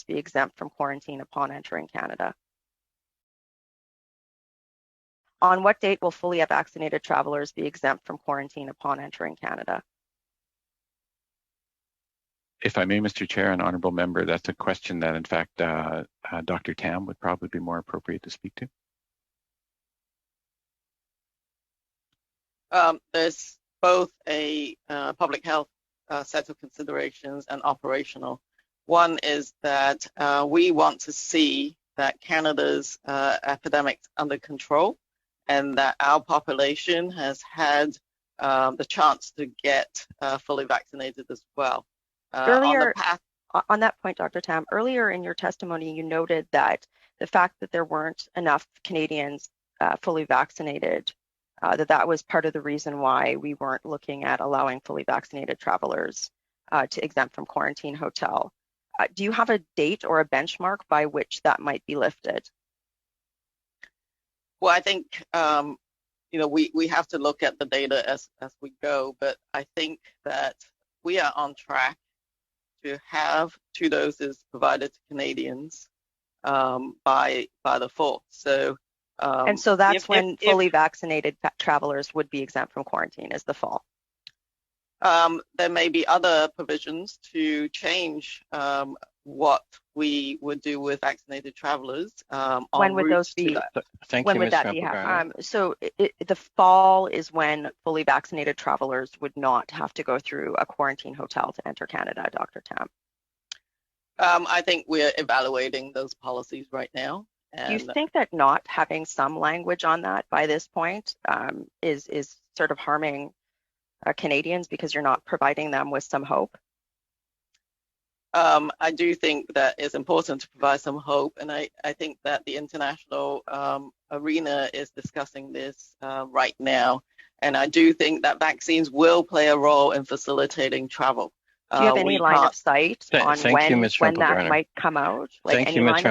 be exempt from quarantine upon entering Canada? On what date will fully vaccinated travelers be exempt from quarantine upon entering Canada? If I may, Mr. Chair and honourable member, that's a question that, in fact, Dr. Tam would probably be more appropriate to speak to. There's both a public health set of considerations and operational. One is that we want to see that Canada's epidemic under control and that our population has had the chance to get fully vaccinated as well. Earlier, on that point, Dr. Tam, earlier in your testimony, you noted that the fact that there weren't enough Canadians fully vaccinated, that was part of the reason why we weren't looking at allowing fully vaccinated travelers to exempt from quarantine hotel. Do you have a date or a benchmark by which that might be lifted? Well, I think we have to look at the data as we go, but I think that we are on track to have 2 doses provided to Canadians by the 4th. So and so that's when fully vaccinated travelers would be exempt from quarantine, is the fall. There may be other provisions to change what we would do with vaccinated travelers. When would those be? Thank when you, would Ms. that be? So the fall is when fully vaccinated travelers would not have to go through a quarantine hotel to enter Canada, Dr. Tam. I think we're evaluating those policies right now. Do you think that not having some language on that by this point is sort of harming Canadians because you're not providing them with some hope? I do think that it's important to provide some hope, and I think that the international arena is discussing this right now, and I do think that vaccines will play a role in facilitating travel. Do you have any line of sight on when that might come out? Thank you, Ms.